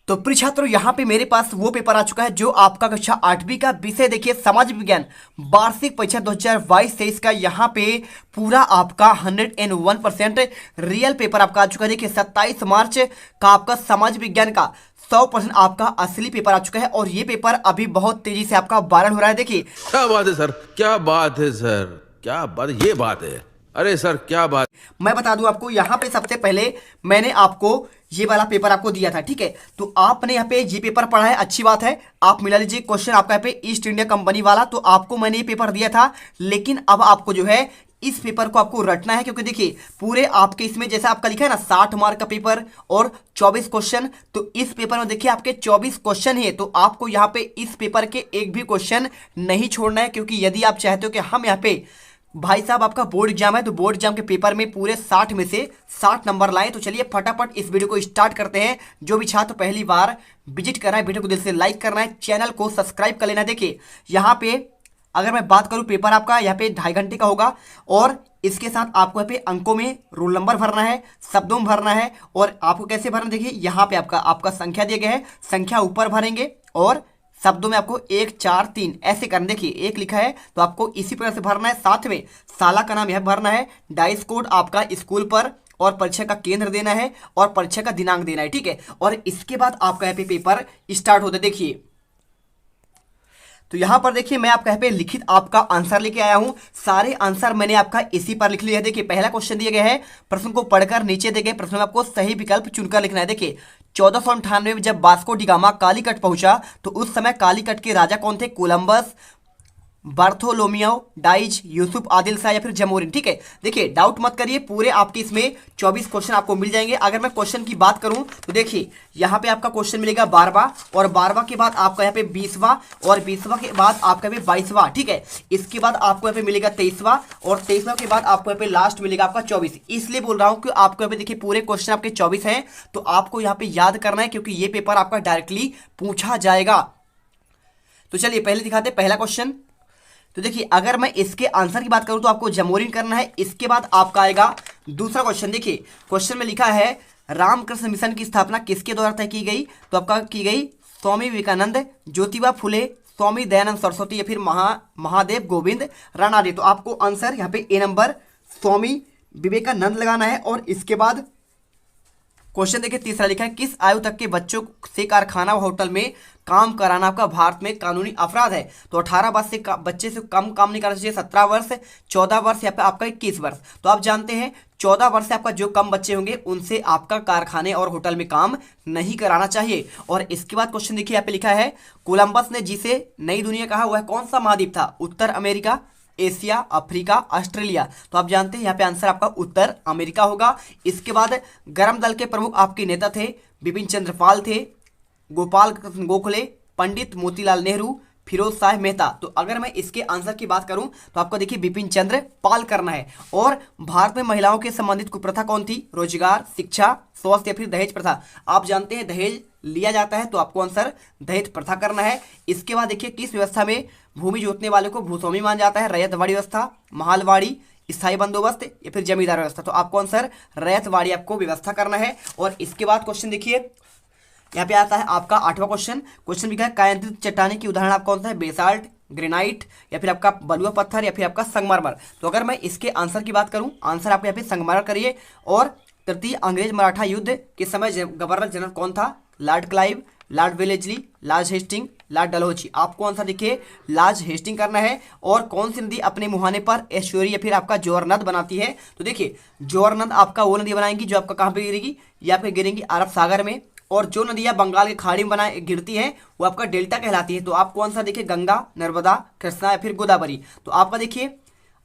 तो प्रिय छात्रों, यहाँ पे मेरे पास वो पेपर आ चुका है जो आपका कक्षा 8वीं का विषय देखिए समाज विज्ञान वार्षिक परीक्षा 2022-23 का यहाँ पे पूरा आपका 101% रियल पेपर आपका आ चुका है। देखिए 27 मार्च का आपका समाज विज्ञान का 100% आपका असली पेपर आ चुका है और ये पेपर अभी बहुत तेजी से आपका वायरल हो रहा है। देखिए क्या बात है सर, क्या बात है सर, क्या बात, ये बात है। अरे सर क्या बात। मैं बता दूं आपको, यहाँ पे सबसे पहले मैंने आपको ये वाला पेपर आपको दिया था, ठीक है। तो आपने यहाँ पे ये पेपर पढ़ा है, अच्छी बात है। आप मिला लीजिए क्वेश्चन आपका यहाँ पे ईस्ट इंडिया कंपनी वाला, तो आपको मैंने ये पेपर दिया था। लेकिन अब आपको जो है इस पेपर को आपको रटना है, क्योंकि देखिए पूरे आपके इसमें जैसा आपका लिखा है ना 60 मार्क का पेपर और 24 क्वेश्चन, तो इस पेपर में देखिए आपके 24 क्वेश्चन है। तो आपको यहाँ पे इस पेपर के एक भी क्वेश्चन नहीं छोड़ना है, क्योंकि यदि आप चाहते हो कि हम यहाँ पे भाई साहब आपका बोर्ड एग्जाम है तो बोर्ड एग्जाम के पेपर में पूरे 60 में से 60 नंबर लाएं, तो चलिए फटाफट इस वीडियो को स्टार्ट करते हैं। जो भी छात्र पहली बार विजिट कर रहा है, वीडियो को दिल से लाइक करना है, चैनल को सब्सक्राइब कर लेना। देखिए यहाँ पे अगर मैं बात करूं, पेपर आपका यहाँ पे 2.5 घंटे का होगा और इसके साथ आपको यहाँ पे अंकों में रोल नंबर भरना है, शब्दों में भरना है। और आपको कैसे भरना, देखिए यहाँ पे आपका संख्या दिया गया है, संख्या ऊपर भरेंगे और शब्दों में आपको 1 4 3 ऐसे करना। देखिए एक लिखा है तो आपको इसी प्रकार से भरना है। साथ में साला का नाम यह भरना है, डाइस कोड आपका स्कूल पर और परीक्षा का केंद्र देना है और परीक्षा का दिनांक देना है, ठीक है। और इसके बाद आपका यहाँ पे पेपर स्टार्ट होता है। देखिए तो यहाँ पर देखिए मैं आपका यहाँ पे लिखित आपका आंसर लेके आया हूँ। सारे आंसर मैंने आपका इसी पर लिख लिया है। देखिए पहला क्वेश्चन दिया गया है, प्रश्न को पढ़कर नीचे दिए गए प्रश्न में आपको सही विकल्प चुनकर लिखना है। देखिए 1498 में जब वास्को डी गामा कालीकट पहुंचा तो उस समय कालीकट के राजा कौन थे? Columbus, Bartholomew Dias, Yusuf Adil Shah या फिर जमोरिन, ठीक है। देखिए डाउट मत करिए, पूरे आपके इसमें 24 क्वेश्चन आपको मिल जाएंगे। अगर मैं क्वेश्चन की बात करूं तो देखिए यहाँ पे आपका क्वेश्चन मिलेगा 12वां और 12वां के बाद आपका यहाँ पे 20वां और 20वां के बाद आपका यहाँ पे 22वां, ठीक है। इसके बाद आपको यहाँ पे मिलेगा 23वां और 23वां के बाद आपको यहाँ पे लास्ट मिलेगा आपका 24। इसलिए बोल रहा हूँ कि आपको यहाँ पे देखिए पूरे क्वेश्चन आपके 24 हैं, तो आपको यहाँ पे याद करना है क्योंकि ये पेपर आपका डायरेक्टली पूछा जाएगा। तो चलिए पहले दिखाते पहला क्वेश्चन। तो देखिए अगर मैं इसके आंसर की बात करूं तो आपको जमोरिन करना है। इसके बाद आपका आएगा दूसरा क्वेश्चन। देखिए क्वेश्चन में लिखा है रामकृष्ण मिशन की स्थापना किसके द्वारा तय की गई? तो आपका की गई स्वामी विवेकानंद, ज्योतिबा फुले, स्वामी दयानंद सरस्वती या फिर महादेव गोविंद रानाडे। तो आपको आंसर यहाँ पे ए नंबर स्वामी विवेकानंद लगाना है। और इसके बाद क्वेश्चन देखिए तीसरा लिखा है किस आयु तक के बच्चों से कारखाना व होटल में काम कराना आपका भारत में कानूनी अपराध है? तो 18 वर्ष से बच्चे से कम काम नहीं करना चाहिए, 17 वर्ष, 14 वर्ष या फिर आपका 21 वर्ष। तो आप जानते हैं 14 वर्ष से आपका जो कम बच्चे होंगे उनसे आपका कारखाने और होटल में काम नहीं कराना चाहिए। और इसके बाद क्वेश्चन देखिए यहाँ पे लिखा है कोलंबस ने जिसे नई दुनिया कहा वह कौन सा महाद्वीप था? उत्तर अमेरिका, एशिया, अफ्रीका, ऑस्ट्रेलिया। तो आप जानते हैं यहाँ पे आंसर आपका उत्तर अमेरिका होगा। इसके बाद गर्म दल के प्रमुख आपके नेता थे, बिपिन चंद्र पाल थे, गोपाल कृष्ण गोखले, पंडित मोतीलाल नेहरू, फिरोज शाह मेहता। तो अगर मैं इसके आंसर की बात करूं तो आपको देखिए बिपिन चंद्र पाल करना है। और भारत में महिलाओं के संबंधित कुप्रथा कौन थी? रोजगार, शिक्षा, स्वास्थ्य या फिर दहेज प्रथा। आप जानते हैं दहेज लिया जाता है, तो आपको आंसर दहेज प्रथा करना है। इसके बाद देखिए किस व्यवस्था में भूमि जोतने वाले को भूस्वामी माना जाता है? रैयतवाड़ी व्यवस्था, महलवाड़ी, स्थायी बंदोबस्त या फिर जमींदार व्यवस्था। तो आपको आंसर रैयतवाड़ी आपको व्यवस्था करना है। और इसके बाद क्वेश्चन देखिए यहाँ पे आता है आपका 8वां क्वेश्चन। क्वेश्चन लिखा है कायांतरित चट्टाने की उदाहरण आपका कौन सा है? बेसाल्ट, ग्रेनाइट या फिर आपका बलुआ पत्थर या फिर आपका संगमरमर। तो अगर मैं इसके आंसर की बात करूं, आंसर आप यहाँ पे संगमरमर करिए। और तृतीय अंग्रेज मराठा युद्ध के समय गवर्नर जनरल कौन था? Lord Clive, lord Wellesley, lord Hastings, lord Dalhousie. आपको आंसर देखिए लॉर्ड हेस्टिंग करना है। और कौन सी नदी अपने मुहाने पर एस्चुरी या फिर आपका जोर नद बनाती है? तो देखिए जोर नद आपका वो नदी बनाएंगी जो आपका कहाँ पे गिरेगी? ये आपके गिरेंगी अरब सागर में। और जो नदियां बंगाल की खाड़ी में बनाए गिरती हैं वो आपका डेल्टा कहलाती है। तो आपको आंसर देखिए गंगा, नर्मदा, कृष्णा या फिर गोदावरी। तो आपका देखिए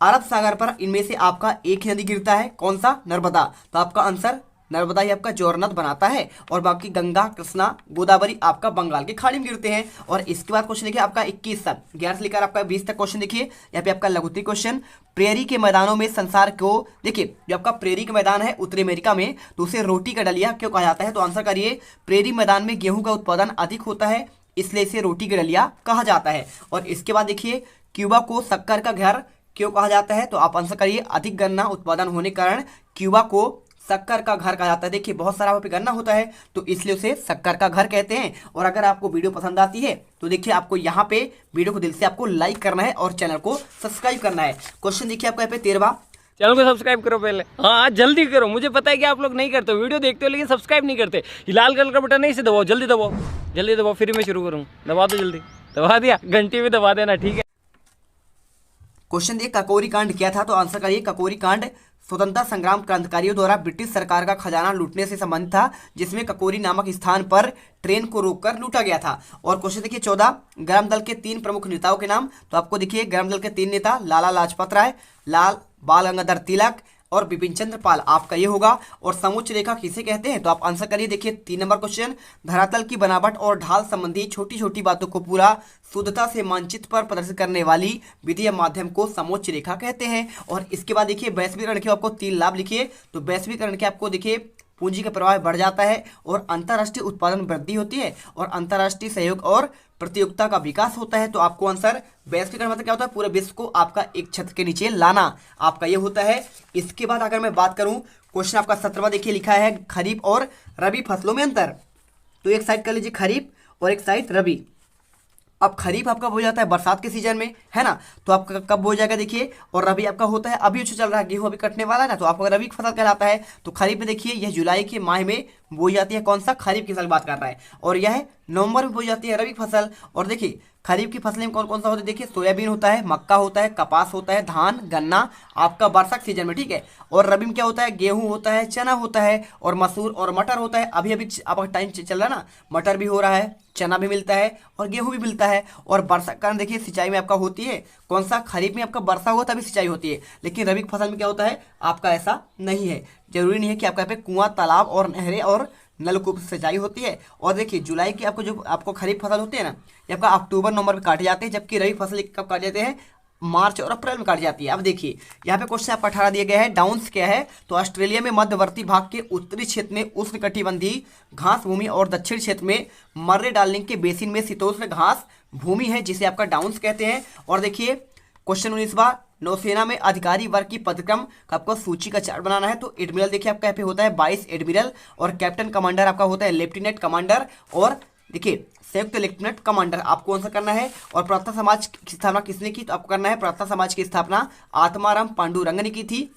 अरब सागर पर इनमें से आपका एक ही नदी गिरता है, कौन सा? नर्मदा। तो आपका आंसर नर्मदा ही आपका जोरनद बनाता है और बाकी गंगा, कृष्णा, गोदावरी आपका बंगाल की खाड़ी में गिरते हैं। और इसके बाद क्वेश्चन देखिए आपका 21 तक 11 से लेकर आपका 20 तक क्वेश्चन देखिए। यहाँ पे आपका लघुत्तरी क्वेश्चन, प्रेरी के मैदानों में संसार को, देखिए जो आपका प्रेरी का मैदान है उत्तरी अमेरिका में, तो उसे रोटी का डलिया क्यों कहा जाता है? तो आंसर करिए प्रेरी मैदान में गेहूं का उत्पादन अधिक होता है इसलिए इसे रोटी का डलिया कहा जाता है। और इसके बाद देखिए क्यूबा को शक्कर का घर क्यों कहा जाता है? तो आप आंसर करिए अधिक गन्ना उत्पादन होने के कारण क्यूबा को शक्कर का घर कहा जाता है। देखिए बहुत सारा वहाँ पे गन्ना होता है तो इसलिए उसे शक्कर का घर कहते हैं। और अगर आपको वीडियो पसंद आती है तो देखिए आपको यहाँ पे वीडियो को दिल से आपको लाइक करना है और चैनल को सब्सक्राइब करना है। क्वेश्चन देखिए आपका यहाँ पे 13वां, चैनल को सब्सक्राइब करो पहले, हाँ जल्दी करो। मुझे पता है कि आप लोग नहीं करते हो, वीडियो देखते हो लेकिन सब्सक्राइब नहीं करते। ये लाल कलर का बटन है, इसे दबाओ, जल्दी दबाओ, जल्दी दबाओ, फिर मैं शुरू करूँ। दबा दो जल्दी, दबा दिया, घंटी भी दबा देना, ठीक है। क्वेश्चन देखिए ककोरी कांड क्या था, तो आंसर करिए क्कोरी कांड स्वतंत्रता संग्राम क्रांतिकारियों द्वारा ब्रिटिश सरकार का खजाना लूटने से संबंधित था, जिसमें ककोरी नामक स्थान पर ट्रेन को रोककर लूटा गया था। और क्वेश्चन देखिए 14, गर्म दल के 3 प्रमुख नेताओं के नाम, तो आपको देखिए गर्म दल के 3 नेता लाला लाजपत राय, लाल बाल गंगाधर तिलक और बिपिन चंद्र पाल, आपका ये होगा। और समोच्च रेखा किसे कहते हैं, तो आप आंसर करिए। देखिए 3 नंबर क्वेश्चन, धरातल की बनावट और ढाल संबंधी छोटी छोटी बातों को पूरा शुद्धता से मानचित्र पर प्रदर्शित करने वाली विधि या माध्यम को समोच्च रेखा कहते हैं। और इसके बाद देखिए वैश्वीकरण के आपको 3 लाभ लिखिए, तो वैश्वीकरण के आपको देखिए पूंजी का प्रवाह बढ़ जाता है और अंतर्राष्ट्रीय उत्पादन वृद्धि होती है और अंतर्राष्ट्रीय सहयोग और प्रतियोगिता का विकास होता है। तो आपको आंसर वैश्वीकरण मतलब क्या होता है, पूरे विश्व को आपका एक छत्र के नीचे लाना, आपका ये होता है। इसके बाद अगर मैं बात करूं क्वेश्चन आपका 17वां देखिए लिखा है खरीफ और रबी फसलों में अंतर, तो एक साइड कर लीजिए खरीफ और एक साइड रबी। अब खरीफ आपका हो जाता है बरसात के सीजन में, है ना, तो आपका कब हो जाएगा देखिए। और रबी आपका होता है अभी जो चल रहा है, गेहूं अभी कटने वाला है ना, तो आपका रबी की फसल कहलाता है। तो खरीफ में देखिए यह जुलाई के माह में बोई जाती है, कौन सा, खरीफ की फसल बात कर रहा है। और यह नवंबर में बोई जाती है रबी फसल। और देखिए खरीफ की फसलें में कौन कौन सा होता है, देखिए सोयाबीन होता है, मक्का होता है, कपास होता है, धान गन्ना आपका वर्षा सीजन में, ठीक है। और रबी में क्या होता है, गेहूं होता है, चना होता है और मसूर और मटर होता है। अभी अभी आपका टाइम चल रहा है ना, मटर भी हो रहा है, चना भी मिलता है और गेहूं भी मिलता है। और वर्षा के कारण देखिए सिंचाई में आपका होती है, कौन सा, खरीफ में आपका वर्षा हुआ तभी सिंचाई होती है, लेकिन रबी की फसल में क्या होता है आपका ऐसा नहीं है। जरूरी नहीं है कि आपका यहाँ पे कुआं, तालाब और नहरें और नलकूप से सिंचाई होती है। और देखिए जुलाई की आपको जो आपको खरीफ फसल होती है ना, ये आपका अक्टूबर नवंबर में काटे जाते हैं, जबकि रबी फसल कब काटे जाते हैं, मार्च और अप्रैल में काटी जाती है। अब देखिए यहाँ पे क्वेश्चन आपका 18 दिया गया है, डाउन्स क्या है, तो ऑस्ट्रेलिया में मध्यवर्ती भाग के उत्तरी क्षेत्र में उष्णकटिबंधीय घास भूमि और दक्षिण क्षेत्र में मर्रे डार्लिंग के बेसिन में शीतोष्ण घास भूमि है, जिसे आपका डाउन्स कहते हैं। और देखिए क्वेश्चन 19वां, नौसेना में अधिकारी वर्ग की पदक्रम का आपको सूची का चार्ट बनाना है, तो एडमिरल देखिए आपका यहाँ पे होता है 22 एडमिरल और कैप्टन कमांडर आपका होता है लेफ्टिनेंट कमांडर। और देखिए संयुक्त लेफ्टिनेंट कमांडर आपको आंसर करना है। और प्रार्थना समाज की स्थापना किसने की, तो आपको करना है प्रार्थना समाज की स्थापना आत्माराम पांडुरंग ने की थी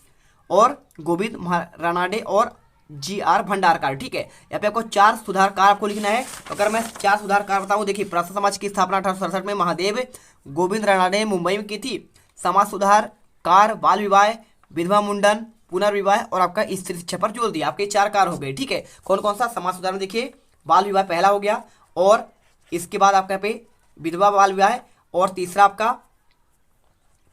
और गोविंद रानाडे और GR भंडारकर, ठीक है। यहाँ पे आपको 4 सुधारकार आपको लिखना है। तो अगर मैं 4 सुधारकार बताऊं, देखिए प्रार्थना समाज की स्थापना 1867 में महादेव गोविंद रानाडे ने मुंबई में की थी। समाज सुधार, कार, बाल विवाह, विधवा मुंडन, पुनर्विवाह और आपका स्त्री शिक्षा पर जोर दिया। आपके 4 कार हो गए, ठीक है। कौन कौन सा, समाज सुधार में देखिए बाल विवाह पहला हो गया, और इसके बाद आपका यहाँ पे विधवा बाल विवाह, और तीसरा आपका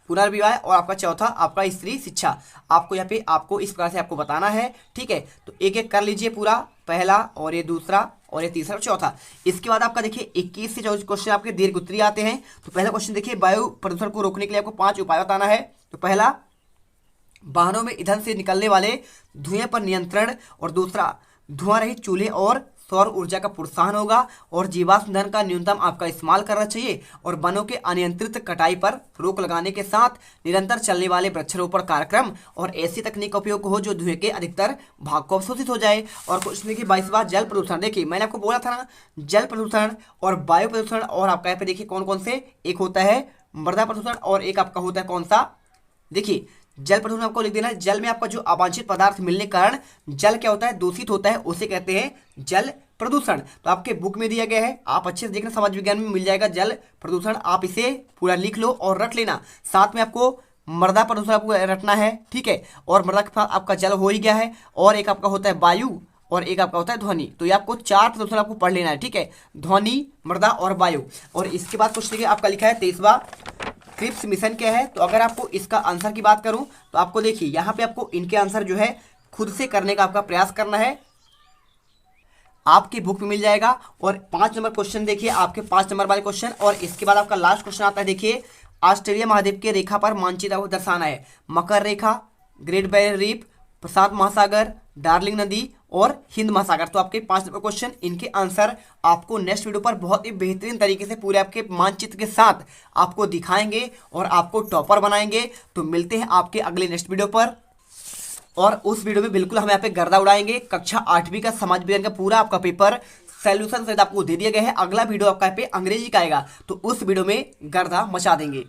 पुनर्विवाह, और आपका चौथा आपका स्त्री शिक्षा। आपको यहाँ पे आपको इस प्रकार से आपको बताना है, ठीक है। तो एक एक कर लीजिए पूरा, पहला और ये दूसरा और ये तीसरा और चौथा। इसके बाद आपका देखिए 21 से 24 क्वेश्चन आपके दीर्घ उत्तरीय आते हैं। तो पहला क्वेश्चन देखिए वायु प्रदूषण को रोकने के लिए आपको 5 उपाय बताना है। तो पहला, वाहनों में ईंधन से निकलने वाले धुएं पर नियंत्रण, और दूसरा धुआं रहित चूल्हे और सौर ऊर्जा का प्रोत्साहन होगा, और जीवाश्म ईंधन का न्यूनतम आपका इस्तेमाल करना चाहिए, और वनों के अनियंत्रित कटाई पर रोक लगाने के साथ निरंतर चलने वाले वृक्षारोपण कार्यक्रम और ऐसी तकनीक का उपयोग हो जो धुएं के अधिकतर भाग को अवशोषित हो जाए। और क्वेश्चन देखिए 22वां, जल प्रदूषण। देखिए मैंने आपको बोला था ना, जल प्रदूषण और वायु प्रदूषण, और आपका यहाँ पे देखिए कौन कौन से, एक होता है मृदा प्रदूषण और एक आपका होता है कौन सा, देखिए जल प्रदूषण आपको लिख देना है। जल में आपका जो अवांछित पदार्थ मिलने के कारण जल क्या होता है, दूषित होता है, उसे कहते हैं जल प्रदूषण। तो आपके बुक में दिया गया है, आप अच्छे से देखना, समाज विज्ञान में मिल जाएगा जल प्रदूषण, आप इसे पूरा लिख लो और रख लेना। साथ में आपको मृदा प्रदूषण आपको रखना है, ठीक है। और मृदा के साथ आपका जल हो ही गया है, और एक आपका होता है वायु और एक आपका होता है ध्वनि। तो ये आपको 4 प्रदूषण आपको पढ़ लेना है, ठीक है, ध्वनि, मृदा और वायु। और इसके बाद कुछ देखिए आपका लिखा है 23वां, क्रिप्स मिशन क्या है। तो अगर आपको इसका आंसर की बात करूं तो आपको देखिए यहाँ पे आपको इनके आंसर जो है खुद से करने का आपका प्रयास करना है, आपकी बुक में मिल जाएगा। और 5 नंबर क्वेश्चन देखिए आपके 5 नंबर वाले क्वेश्चन। और इसके बाद आपका लास्ट क्वेश्चन आता है, देखिए ऑस्ट्रेलिया महाद्वीप के रेखा पर मानचित्र को दर्शाना है। मकर रेखा, ग्रेट बैरियर रीफ, प्रशांत महासागर, डार्लिंग नदी और हिंद महासागर। तो आपके 5 नंबर क्वेश्चन, इनके आंसर आपको नेक्स्ट वीडियो पर बहुत ही बेहतरीन तरीके से पूरे आपके मानचित्र के साथ आपको दिखाएंगे और आपको टॉपर बनाएंगे। तो मिलते हैं आपके अगले नेक्स्ट वीडियो पर। और उस वीडियो में बिल्कुल हम यहाँ पे गर्दा उड़ाएंगे। कक्षा 8वीं का समाज विज्ञान का पूरा आपका पेपर सॉल्यूशन सहित आपको दे दिया गया है। अगला वीडियो आपका यहाँ पे अंग्रेजी का आएगा, तो उस वीडियो में गर्दा मचा देंगे।